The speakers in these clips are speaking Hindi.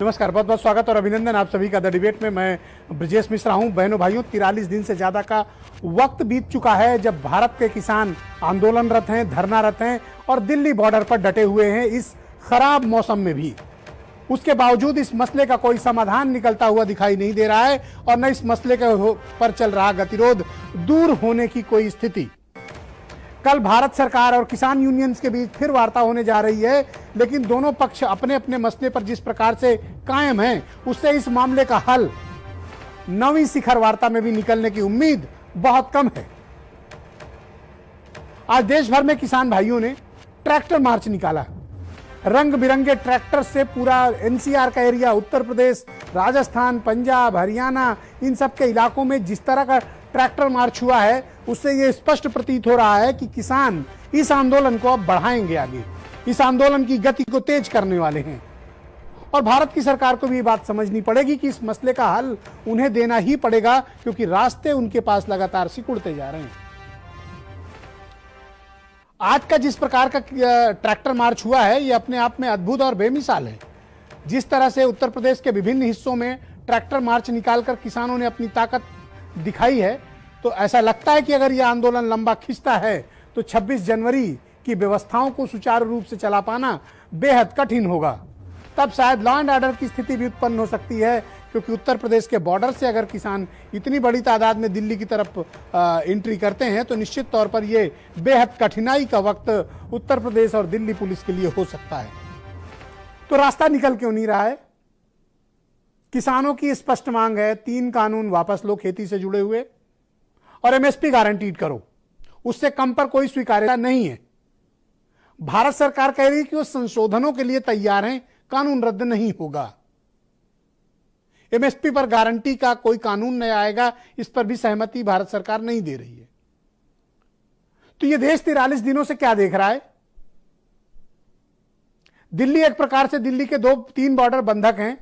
नमस्कार, बहुत बहुत स्वागत और अभिनंदन आप सभी का द डिबेट में। मैं ब्रजेश मिश्रा हूं। बहनों भाइयों, 43 दिन से ज्यादा का वक्त बीत चुका है जब भारत के किसान आंदोलनरत हैं, धरनारत हैं और दिल्ली बॉर्डर पर डटे हुए हैं इस खराब मौसम में भी। उसके बावजूद इस मसले का कोई समाधान निकलता हुआ दिखाई नहीं दे रहा है और न इस मसले के पर चल रहा गतिरोध दूर होने की कोई स्थिति। कल भारत सरकार और किसान यूनियंस के बीच फिर वार्ता होने जा रही है, लेकिन दोनों पक्ष अपने अपने मसले पर जिस प्रकार से कायम हैं, उससे इस मामले का हल नवीं शिखर वार्ता में भी निकलने की उम्मीद बहुत कम है। आज देश भर में किसान भाइयों ने ट्रैक्टर मार्च निकाला। रंग बिरंगे ट्रैक्टर से पूरा एनसीआर का एरिया, उत्तर प्रदेश, राजस्थान, पंजाब, हरियाणा, इन सब के इलाकों में जिस तरह का ट्रैक्टर मार्च हुआ है, उससे यह स्पष्ट प्रतीत हो रहा है कि किसान इस आंदोलन को अब बढ़ाएंगे आगे, इस आंदोलन की गति को तेज करने वाले हैं। और भारत की सरकार को भी ये बात समझनी पड़ेगी कि इस मसले का हल उन्हें देना ही पड़ेगा, क्योंकि रास्ते उनके पास लगातार सिकुड़ते जा रहे हैं। आज का जिस प्रकार का ट्रैक्टर मार्च हुआ है, यह अपने आप में अद्भुत और बेमिसाल है। जिस तरह से उत्तर प्रदेश के विभिन्न हिस्सों में ट्रैक्टर मार्च निकालकर किसानों ने अपनी ताकत दिखाई है, तो ऐसा लगता है कि अगर यह आंदोलन लंबा खिंचता है तो 26 जनवरी की व्यवस्थाओं को सुचारू रूप से चला पाना बेहद कठिन होगा। तब शायद लॉ एंड ऑर्डर की स्थिति भी उत्पन्न हो सकती है, क्योंकि उत्तर प्रदेश के बॉर्डर से अगर किसान इतनी बड़ी तादाद में दिल्ली की तरफ एंट्री करते हैं, तो निश्चित तौर पर यह बेहद कठिनाई का वक्त उत्तर प्रदेश और दिल्ली पुलिस के लिए हो सकता है। तो रास्ता निकल क्यों नहीं रहा है? किसानों की स्पष्ट मांग है 3 कानून वापस लो खेती से जुड़े हुए और एमएसपी गारंटीड करो। उससे कम पर कोई स्वीकार्यता नहीं है। भारत सरकार कह रही है कि वो संशोधनों के लिए तैयार हैं, कानून रद्द नहीं होगा। एमएसपी पर गारंटी का कोई कानून नहीं आएगा, इस पर भी सहमति भारत सरकार नहीं दे रही है। तो ये देश 43 दिनों से क्या देख रहा है? दिल्ली एक प्रकार से, दिल्ली के 2-3 बॉर्डर बंधक हैं।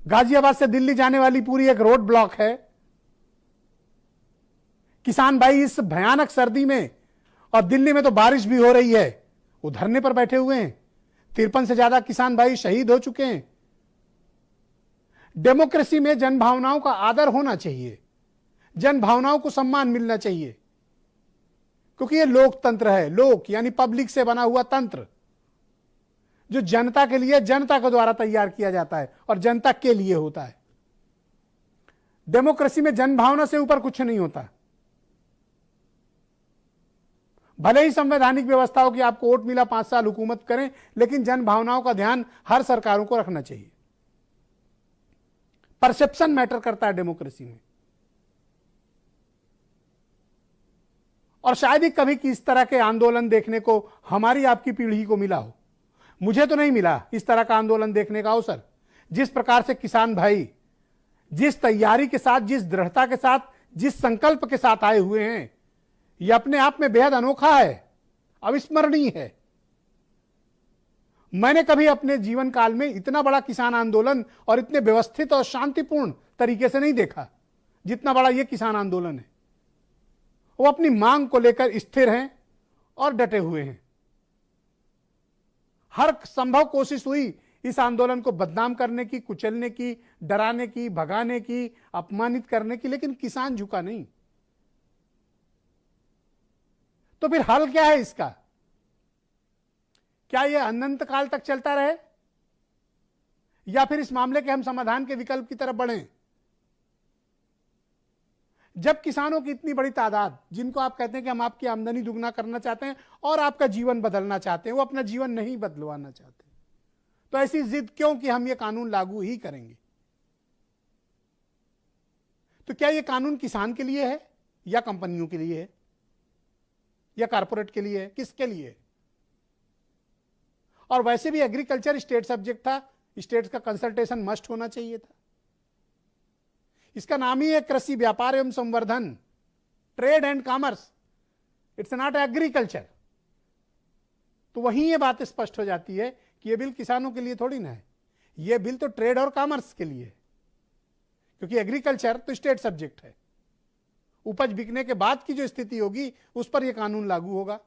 गाजियाबाद से दिल्ली जाने वाली पूरी एक रोड ब्लॉक है। किसान भाई इस भयानक सर्दी में, और दिल्ली में तो बारिश भी हो रही है, वो धरने पर बैठे हुए हैं। 53 से ज्यादा किसान भाई शहीद हो चुके हैं। डेमोक्रेसी में जन भावनाओं का आदर होना चाहिए, जन भावनाओं को सम्मान मिलना चाहिए, क्योंकि ये लोकतंत्र है। लोक यानी पब्लिक से बना हुआ तंत्र, जो जनता के लिए, जनता के द्वारा तैयार किया जाता है और जनता के लिए होता है। डेमोक्रेसी में जन भावना से ऊपर कुछ नहीं होता। भले ही संवैधानिक व्यवस्थाओं की आपको वोट मिला, 5 साल हुकूमत करें, लेकिन जन भावनाओं का ध्यान हर सरकारों को रखना चाहिए। परसेप्शन मैटर करता है डेमोक्रेसी में। और शायद ही कभी किस तरह के आंदोलन देखने को हमारी आपकी पीढ़ी को मिला हो। मुझे तो नहीं मिला इस तरह का आंदोलन देखने का अवसर। जिस प्रकार से किसान भाई जिस तैयारी के साथ, जिस दृढ़ता के साथ, जिस संकल्प के साथ आए हुए हैं, यह अपने आप में बेहद अनोखा है, अविस्मरणीय है। मैंने कभी अपने जीवन काल में इतना बड़ा किसान आंदोलन और इतने व्यवस्थित और शांतिपूर्ण तरीके से नहीं देखा जितना बड़ा यह किसान आंदोलन है। वो अपनी मांग को लेकर स्थिर हैं और डटे हुए हैं। हर संभव कोशिश हुई इस आंदोलन को बदनाम करने की, कुचलने की, डराने की, भगाने की, अपमानित करने की, लेकिन किसान झुका नहीं। तो फिर हल क्या है इसका? क्या यह अनंत काल तक चलता रहे, या फिर इस मामले के हम समाधान के विकल्प की तरफ बढ़ें? जब किसानों की इतनी बड़ी तादाद, जिनको आप कहते हैं कि हम आपकी आमदनी दुगना करना चाहते हैं और आपका जीवन बदलना चाहते हैं, वो अपना जीवन नहीं बदलवाना चाहते, तो ऐसी जिद क्यों कि हम ये कानून लागू ही करेंगे? तो क्या ये कानून किसान के लिए है, या कंपनियों के लिए है, या कारपोरेट के लिए है? किसके लिए है? और वैसे भी एग्रीकल्चर स्टेट सब्जेक्ट था, स्टेट्स का कंसल्टेशन मस्ट होना चाहिए था। इसका नाम ही है कृषि, व्यापार एवं संवर्धन, trade and commerce. It's not agriculture. तो वहीं ये बात स्पष्ट हो जाती है कि यह बिल किसानों के लिए थोड़ी ना है, यह बिल तो ट्रेड और कॉमर्स के लिए है, क्योंकि एग्रीकल्चर तो स्टेट सब्जेक्ट है। उपज बिकने के बाद की जो स्थिति होगी, उस पर यह कानून लागू होगा।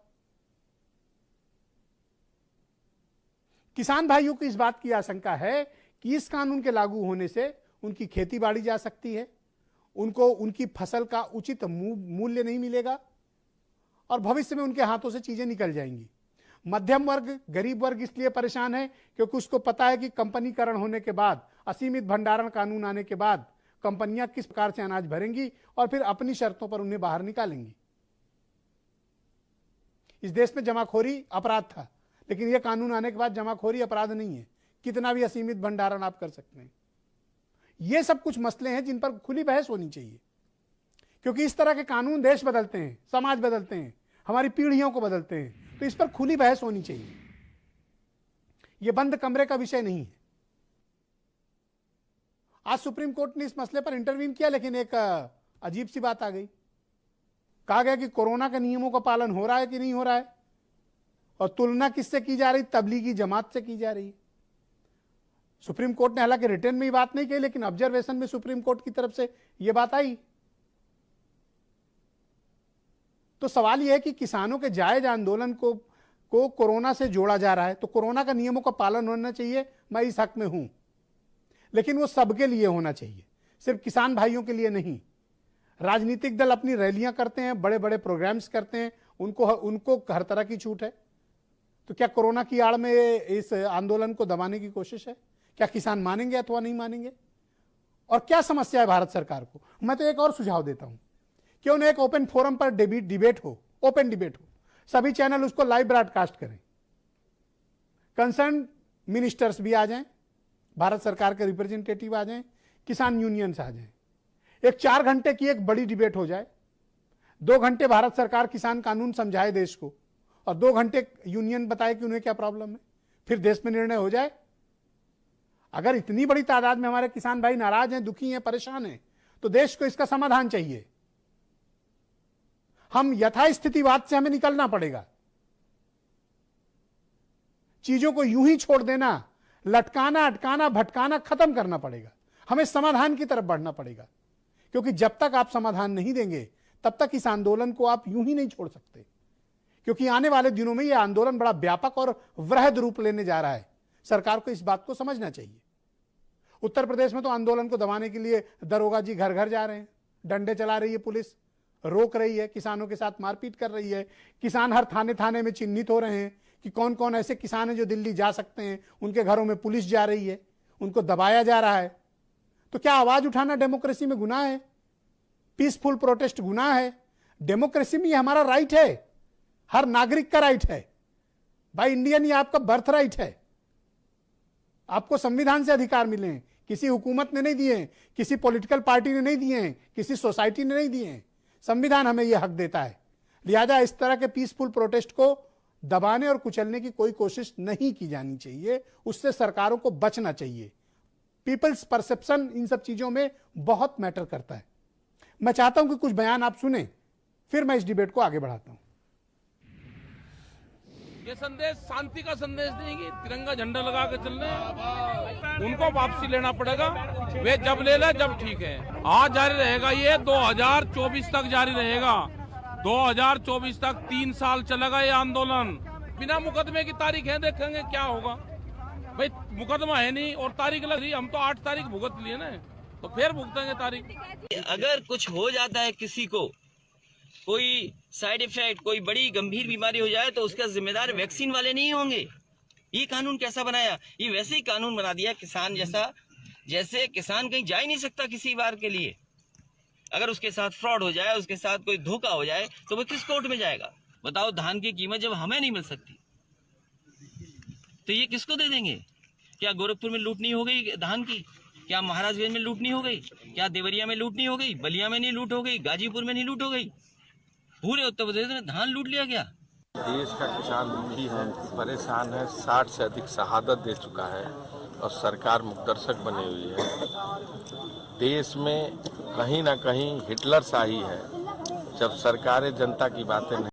किसान भाइयों को इस बात की आशंका है कि इस कानून के लागू होने से उनकी खेती बाड़ी जा सकती है, उनको उनकी फसल का उचित मूल्य नहीं मिलेगा और भविष्य में उनके हाथों से चीजें निकल जाएंगी। मध्यम वर्ग, गरीब वर्ग इसलिए परेशान है क्योंकि उसको पता है कि कंपनीकरण होने के बाद, असीमित भंडारण कानून आने के बाद कंपनियां किस प्रकार से अनाज भरेंगी और फिर अपनी शर्तों पर उन्हें बाहर निकालेंगी। इस देश में जमाखोरी अपराध था, लेकिन यह कानून आने के बाद जमाखोरी अपराध नहीं है। कितना भी असीमित भंडारण आप कर सकते हैं। ये सब कुछ मसले हैं जिन पर खुली बहस होनी चाहिए, क्योंकि इस तरह के कानून देश बदलते हैं, समाज बदलते हैं, हमारी पीढ़ियों को बदलते हैं, तो इस पर खुली बहस होनी चाहिए। यह बंद कमरे का विषय नहीं है। आज सुप्रीम कोर्ट ने इस मसले पर इंटरवीन किया, लेकिन एक अजीब सी बात आ गई। कहा गया कि कोरोना के नियमों का पालन हो रहा है कि नहीं हो रहा है, और तुलना किससे की जा रही? तबलीगी जमात से की जा रही है। सुप्रीम कोर्ट ने हालांकि रिटर्न में ये बात नहीं कही, लेकिन ऑब्जर्वेशन में सुप्रीम कोर्ट की तरफ से यह बात आई। तो सवाल यह है कि किसानों के जायज आंदोलन को कोरोना से जोड़ा जा रहा है, तो कोरोना का नियमों का पालन होना चाहिए, मैं इस हक में हूं, लेकिन वो सबके लिए होना चाहिए, सिर्फ किसान भाइयों के लिए नहीं। राजनीतिक दल अपनी रैलियां करते हैं, बड़े बड़े प्रोग्राम्स करते हैं, उनको हर तरह की छूट है। तो क्या कोरोना की आड़ में इस आंदोलन को दबाने की कोशिश है? क्या किसान मानेंगे अथवा नहीं मानेंगे? और क्या समस्या है भारत सरकार को? मैं तो एक और सुझाव देता हूं, क्यों ना एक ओपन फोरम पर डिबेट हो, ओपन डिबेट हो, सभी चैनल उसको लाइव ब्रॉडकास्ट करें, कंसर्न मिनिस्टर्स भी आ जाएं, भारत सरकार के रिप्रेजेंटेटिव आ जाएं, किसान यूनियंस आ जाएं, एक 4 घंटे की एक बड़ी डिबेट हो जाए। 2 घंटे भारत सरकार किसान कानून समझाए देश को, और 2 घंटे यूनियन बताए कि उन्हें क्या प्रॉब्लम है, फिर देश में निर्णय हो जाए। अगर इतनी बड़ी तादाद में हमारे किसान भाई नाराज हैं, दुखी हैं, परेशान हैं, तो देश को इसका समाधान चाहिए। हम यथास्थितिवाद से हमें निकलना पड़ेगा। चीजों को यूं ही छोड़ देना, लटकाना, अटकाना, भटकाना खत्म करना पड़ेगा। हमें समाधान की तरफ बढ़ना पड़ेगा, क्योंकि जब तक आप समाधान नहीं देंगे तब तक इस आंदोलन को आप यूं ही नहीं छोड़ सकते, क्योंकि आने वाले दिनों में यह आंदोलन बड़ा व्यापक और वृहद रूप लेने जा रहा है। सरकार को इस बात को समझना चाहिए। उत्तर प्रदेश में तो आंदोलन को दबाने के लिए दरोगा जी घर घर जा रहे हैं, डंडे चला रही है पुलिस, रोक रही है, किसानों के साथ मारपीट कर रही है। किसान हर थाने थाने में चिन्हित हो रहे हैं कि कौन कौन ऐसे किसान हैं जो दिल्ली जा सकते हैं। उनके घरों में पुलिस जा रही है, उनको दबाया जा रहा है। तो क्या आवाज उठाना डेमोक्रेसी में गुनाह है? पीसफुल प्रोटेस्ट गुनाह है? डेमोक्रेसी में ये हमारा राइट है, हर नागरिक का राइट है। भाई इंडियन, ये आपका बर्थ राइट है। आपको संविधान से अधिकार मिले हैं, किसी हुकूमत ने नहीं दिए हैं, किसी पॉलिटिकल पार्टी ने नहीं दिए हैं, किसी सोसाइटी ने नहीं दिए हैं। संविधान हमें यह हक देता है। लिहाजा इस तरह के पीसफुल प्रोटेस्ट को दबाने और कुचलने की कोई कोशिश नहीं की जानी चाहिए, उससे सरकारों को बचना चाहिए। पीपल्स परसेप्शन इन सब चीजों में बहुत मैटर करता है। मैं चाहता हूं कि कुछ बयान आप सुने, फिर मैं इस डिबेट को आगे बढ़ाता हूं। ये संदेश शांति का संदेश नहीं कि तिरंगा झंडा लगा के चलने, उनको वापसी लेना पड़ेगा। वे जब ले ले जब ठीक है। आज जारी रहेगा, ये 2024 तक जारी रहेगा। 2024 तक 3 साल चलेगा ये आंदोलन। बिना मुकदमे की तारीख है, देखेंगे क्या होगा। भाई मुकदमा है नहीं और तारीख लग रही, हम तो 8 तारीख भुगत लिए ना, तो फिर भुगतेंगे तारीख। अगर कुछ हो जाता है, किसी को कोई साइड इफेक्ट, कोई बड़ी गंभीर बीमारी हो जाए, तो उसका जिम्मेदार वैक्सीन वाले नहीं होंगे। ये कानून कैसा बनाया? ये वैसे ही कानून बना दिया किसान जैसा, जैसे किसान कहीं जा ही नहीं सकता किसी बार के लिए। अगर उसके साथ फ्रॉड हो जाए, उसके साथ कोई धोखा हो जाए, तो वो किस कोर्ट में जाएगा? बताओ, धान की कीमत जब हमें नहीं मिल सकती तो ये किसको दे देंगे? क्या गोरखपुर में लूट नहीं हो गई धान की? क्या महाराजगंज में लूट नहीं हो गई? क्या देवरिया में लूट नहीं हो गई? बलिया में नहीं लूट हो गई? गाजीपुर में नहीं लूट हो गई? पूरे उत्तर प्रदेश में धान लूट लिया गया। देश का किसान दुखी है, परेशान है, 60 से अधिक शहादत दे चुका है और सरकार मुकदर्शक बनी हुई है। देश में कहीं ना कहीं हिटलर शाही है, जब सरकारें जनता की बातें नहीं